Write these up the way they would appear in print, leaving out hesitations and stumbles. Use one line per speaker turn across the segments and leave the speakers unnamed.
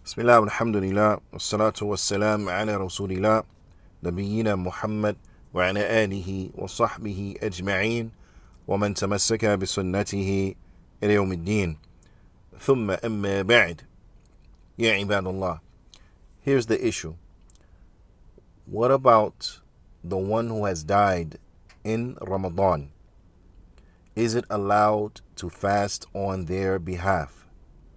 Bismillah, alhamdulillah, wassalatu wassalam ala rasulillah, nabiyyina Muhammad wa ala alihi wa sahbihi ajma'in, wa man tamassaka bi sunnatihi ila yawmiddin. Thumma amma ba'd. Ya ibadallah. Here's the issue. What about the one who has died in Ramadan? Is it allowed to fast on their behalf?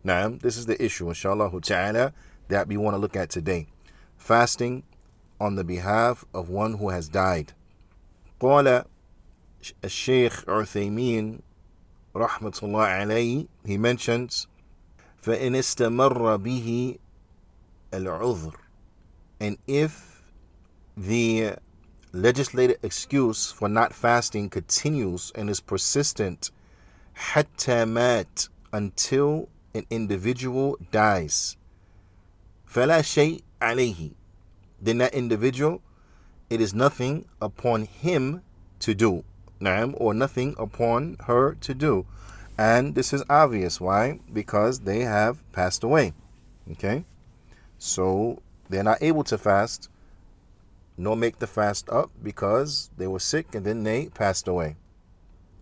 Now, this is the issue, inshallah ta'ala, that we want to look at today. Fasting on the behalf of one who has died. قال الشيخ عثيمين رحمة الله عليه, he mentions, فإن استمر به العذر, and if the legislated excuse for not fasting continues and is persistent, حتى مات, until an individual dies, فلا شيء عليه, then that individual, it is nothing upon him to do, or nothing upon her to do. And this is obvious. Why? Because they have passed away. Okay? So they're not able to fast nor make the fast up because they were sick and then they passed away.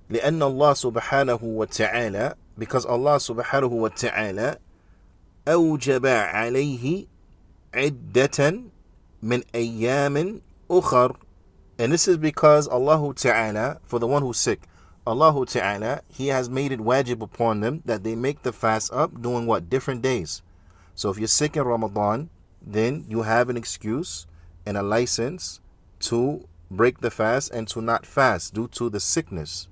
لأن الله سبحانه وتعالى, because Allah subhanahu wa ta'ala أوجب عليه عدة من أيام أخر, and this is because Allah ta'ala, for the one who's sick, Allah ta'ala, He has made it wajib upon them that they make the fast up during what? Different days. So if you're sick in Ramadan, then you have an excuse and a license to break the fast and to not fast due to the sickness.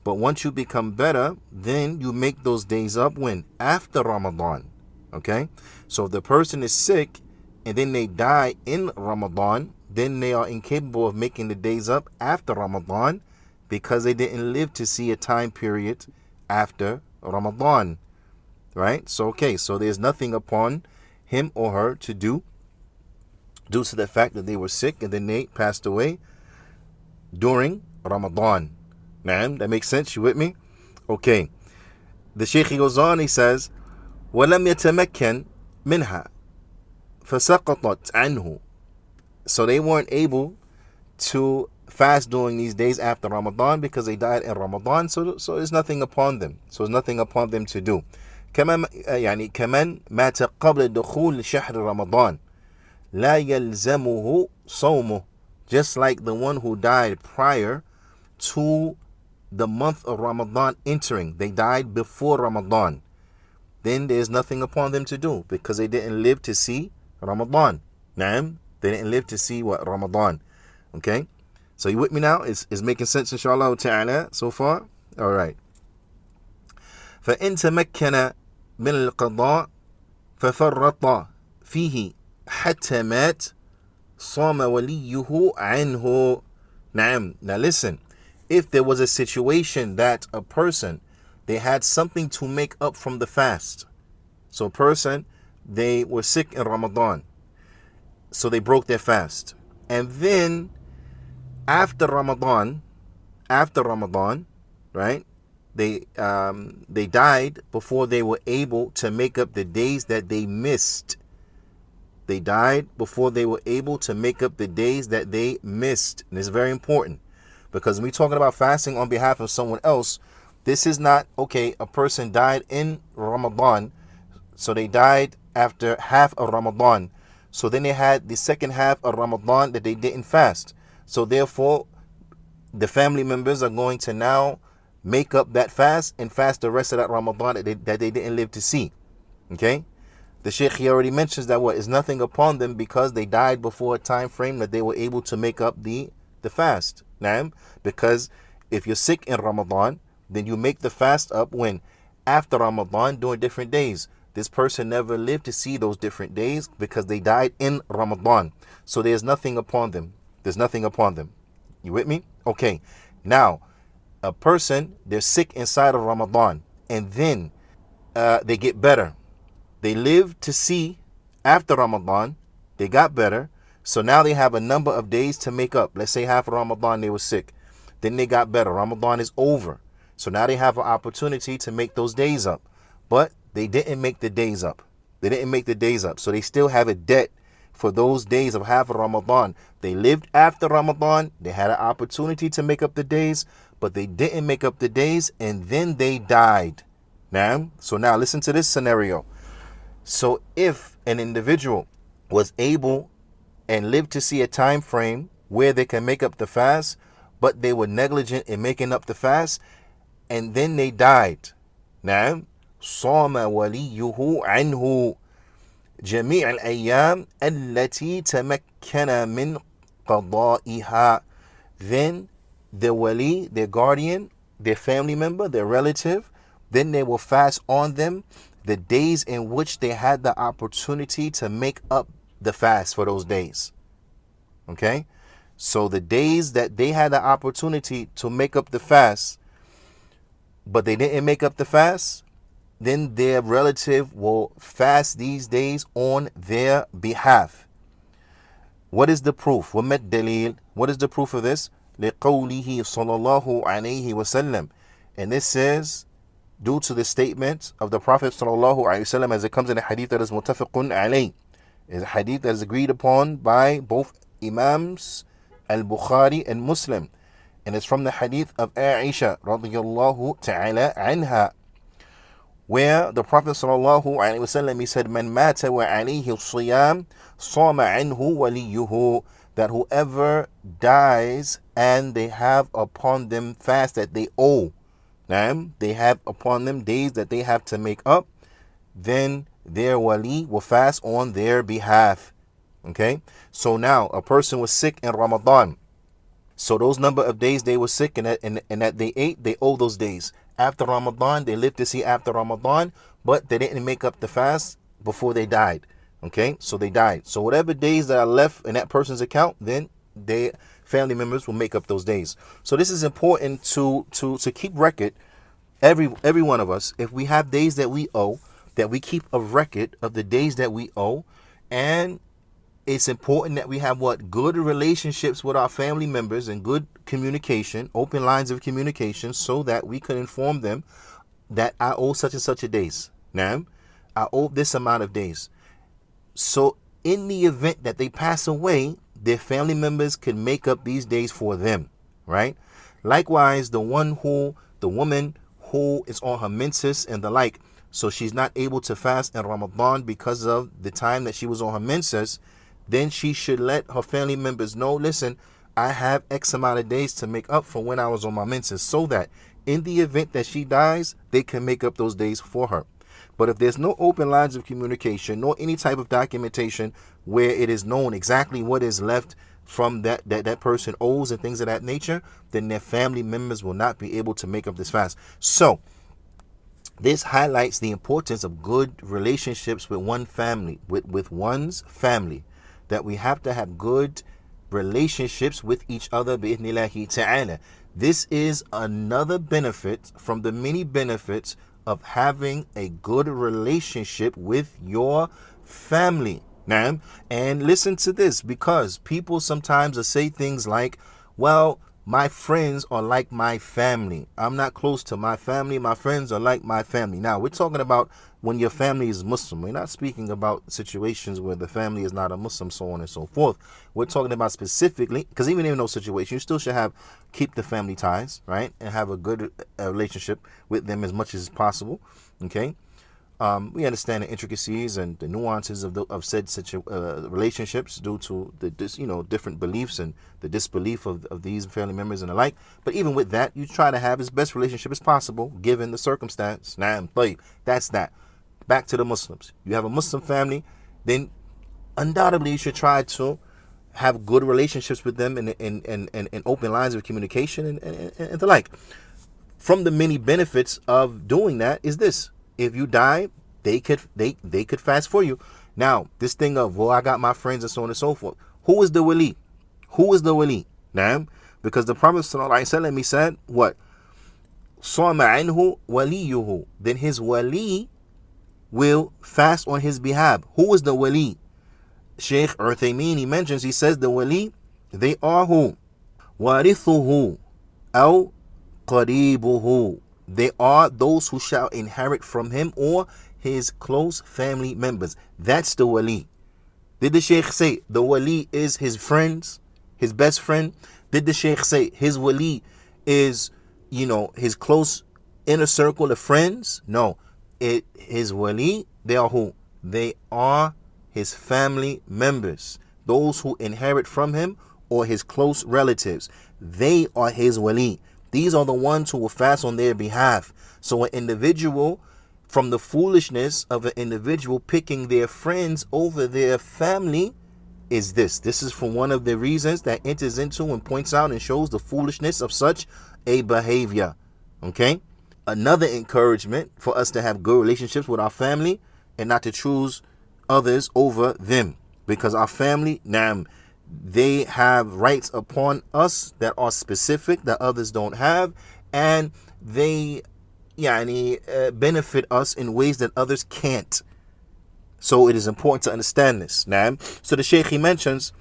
But once you become better, then you make those days up when? After Ramadan. Okay? So if the person is sick and then they die in Ramadan, then they are incapable of making the days up after Ramadan because they didn't live to see a time period after Ramadan. Right? So, okay, so there's nothing upon him or her to do due to the fact that they were sick and then they passed away during Ramadan. Man, that makes sense? You with me? Okay. The Shaykh goes on, he says, وَلَمْ يَتَمَكَّنْ مِنْهَا فَسَقَطَتْ عَنْهُ. So they weren't able to fast during these days after Ramadan because they died in Ramadan, so there's nothing upon them. So there's nothing upon them to do. كمان مات قبل دخول شهر رمضان لا يلزمه صومه, just like the one who died prior to the month of Ramadan entering. They died before Ramadan. Then there's nothing upon them to do because they didn't live to see Ramadan. They didn't live to see what? Ramadan. Okay? So you with me now? Is making sense, inshallah ta'ala, so far? Alright. فإن تمكن من القضاء ففرط فيه حتى مات صام وليه عنه. Now listen. If there was a situation that a person, they had something to make up from the fast. So a person, they were sick in Ramadan, so they broke their fast. And then after Ramadan, right, they died before they were able to make up the days that they missed. They died before they were able to make up the days that they missed. And it's very important. Because when we're talking about fasting on behalf of someone else, this is not, okay, a person died in Ramadan, so they died after half of Ramadan. So then they had the second half of Ramadan that they didn't fast. So therefore, the family members are going to now make up that fast and fast the rest of that Ramadan that they didn't live to see. Okay? The Shaykh, he already mentions that what is nothing upon them because they died before a time frame that they were able to make up the fast. Because if you're sick in Ramadan, then you make the fast up when? After Ramadan, during different days. This person never lived to see those different days because they died in Ramadan. So there's nothing upon them. There's nothing upon them. You with me? Okay. Now, a person, they're sick inside of Ramadan, and then they get better. They live to see after Ramadan, they got better. So now they have a number of days to make up. Let's say half of Ramadan they were sick. Then they got better. Ramadan is over. So now they have an opportunity to make those days up. But they didn't make the days up. They didn't make the days up. So they still have a debt for those days of half of Ramadan. They lived after Ramadan. They had an opportunity to make up the days, but they didn't make up the days, and then they died. So now listen to this scenario. So if an individual was able and lived to see a time frame where they can make up the fast, but they were negligent in making up the fast, and then they died. Now, صام وليه عنه جميع الأيام التي تمكن من قضائها. Then the wali, their guardian, their family member, their relative, then they will fast on them the days in which they had the opportunity to make up the fast for those days. Okay? So the days that they had the opportunity to make up the fast, but they didn't make up the fast, then their relative will fast these days on their behalf. What is the proof? وَمَا الدَّلِيلُ? What is the proof of this? لِقَوْلِهِ صَلَى اللَّهُ عَلَيْهِ وَسَلَّمَ. And this is due to the statement of the Prophet sallallahu alaihi wasallam, as it comes in a hadith that is muttafaqun alayh. It's a hadith that is agreed upon by both Imams al-Bukhari and Muslim. And it's from the hadith of Aisha radiyallahu ta'ala anha, where the Prophet sallallahu alaihi wasallam, he said, "Man mata wa alayhi siyam, sama anhu waliyuhu." That whoever dies and they have upon them fast that they owe, they have upon them days that they have to make up, then their wali will fast on their behalf. Okay, so now a person was sick in Ramadan. So those number of days they were sick and that they ate, they owe those days. After Ramadan, they lived to see after Ramadan, but they didn't make up the fast before they died. Okay, so they died. So whatever days that are left in that person's account, then their family members will make up those days. So this is important to keep record. Every one of us, if we have days that we owe, that we keep a record of the days that we owe. And it's important that we have good relationships with our family members and good communication, open lines of communication, so that we can inform them that I owe such and such a days. Now, I owe this amount of days. So in the event that they pass away, their family members can make up these days for them, right? Likewise, the woman who is on her menses and the like, so she's not able to fast in Ramadan because of the time that she was on her menses, then she should let her family members know, listen, I have X amount of days to make up for when I was on my menses, so that in the event that she dies, they can make up those days for her. But if there's no open lines of communication, nor any type of documentation where it is known exactly what is left from that person owes and things of that nature, then their family members will not be able to make up this fast. So this highlights the importance of good relationships with one's family, that we have to have good relationships with each other, bi'idhnillahi ta'ala. This is another benefit from the many benefits of having a good relationship with your family. Now, and listen to this, because people sometimes will say things like, well, my friends are like my family. I'm not close to my family. My friends are like my family. Now, we're talking about when your family is Muslim. We're not speaking about situations where the family is not a Muslim, so on and so forth. We're talking about specifically, because even in those situations, you still should keep the family ties, right? And have a good relationship with them as much as possible, okay? We understand the intricacies and the nuances of said relationships due to the different beliefs and the disbelief of these family members and the like. But even with that, you try to have as best relationship as possible given the circumstance. That's that. Back to the Muslims. You have a Muslim family, then undoubtedly you should try to have good relationships with them and open lines of communication and the like. From the many benefits of doing that is this: if you die, they could fast for you. Now, this thing of, well, I got my friends and so on and so forth. Who is the wali? Who is the wali? Now, because the Prophet sallallahu alaihi wasallam, he said, what? Sama anhu waliyuhu. Then his wali will fast on his behalf. Who is the wali? Sheikh Uthaymeen, he mentions, he says the wali, they are who? Warithuhu aw qaribuhu. They are those who shall inherit from him, or his close family members. That's the wali. Did the Shaykh say the wali is his friends, his best friend? Did the Shaykh say his wali is, his close inner circle of friends? No. His wali, they are who? They are his family members. Those who inherit from him or his close relatives. They are his wali. These are the ones who will fast on their behalf. So an individual, from the foolishness of an individual picking their friends over their family, is this. This is for one of the reasons that enters into and points out and shows the foolishness of such a behavior. Okay? Another encouragement for us to have good relationships with our family and not to choose others over them. Because our family, they have rights upon us that are specific that others don't have, and they benefit us in ways that others can't. So it is important to understand this. So the Shaykh, he mentions,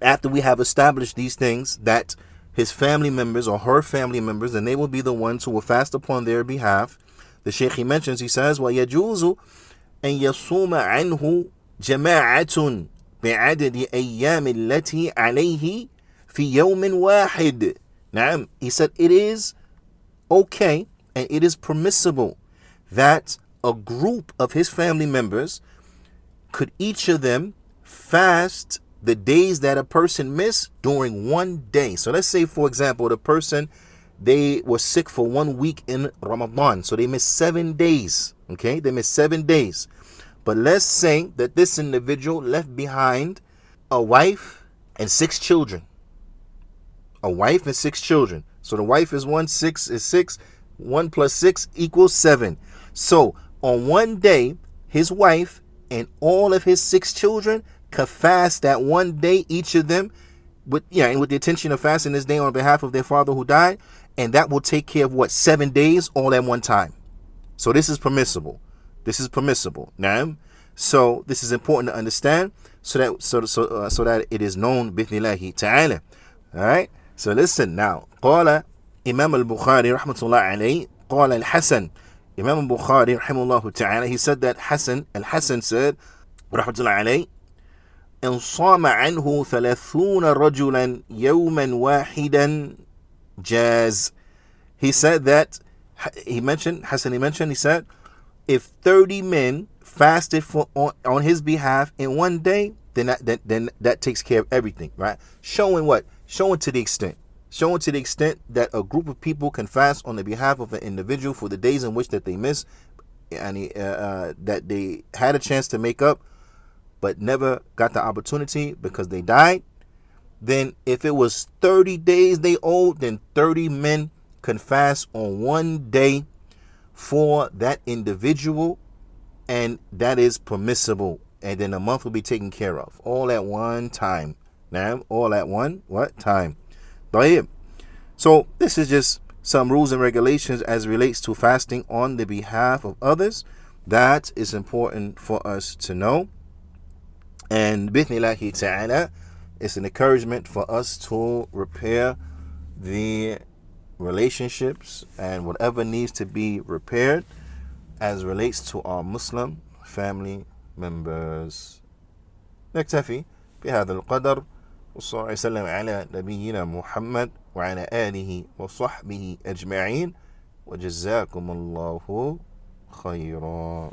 after we have established these things, that his family members or her family members, and they will be the ones who will fast upon their behalf. The Shaykh, he mentions, he says, وَيَجُوزُ أَن يَصُومَ عَنْهُ جَمَاعَةٌ بِعَدَدِ أَيَّامِ الَّتِي عَلَيْهِ فِي يَوْمٍ وَاحِدٍ. He said it is okay and it is permissible that a group of his family members could each of them fast the days that a person missed during one day. So let's say, for example, the person, they were sick for 1 week in Ramadan, so they missed 7 days. Okay, they missed 7 days. But let's say that this individual left behind a wife and 6 children. A wife and 6 children. So the wife is 1, 6 is 6. 1 plus 6 equals 7. So on one day, his wife and all of his 6 children could fast that one day, each of them, with the intention of fasting this day on behalf of their father who died, and that will take care of 7 days all at one time. So this is permissible. This is permissible. So this is important to understand, so that it is known bithnillahi ta'ala. All right. So listen now. قال Imam al-Bukhari rahmatullah alayhi, قال al-Hasan. Imam al-Bukhari rahimahullah ta'ala, he said that al-Hasan said rahmatullah alayhi, إن صام عنه 30 رجلا يوما واحدا جاز. He said that, he said, if 30 men fasted on his behalf in one day, then that takes care of everything, right? Showing to the extent that a group of people can fast on the behalf of an individual for the days in which that they missed, and that they had a chance to make up but never got the opportunity because they died. Then if it was 30 days they owed, then 30 men can fast on one day for that individual, and that is permissible. And then a month will be taken care of, all at one time. All at one time. So this is just some rules and regulations as relates to fasting on the behalf of others. That is important for us to know. And bithnillahi ta'ala, it's an encouragement for us to repair the relationships and whatever needs to be repaired as relates to our Muslim family members. نكتفي بهذا القدر، والصلاة والسلام على نبينا محمد وعلى آله وصحبه أجمعين، وجزاكم الله خيرا.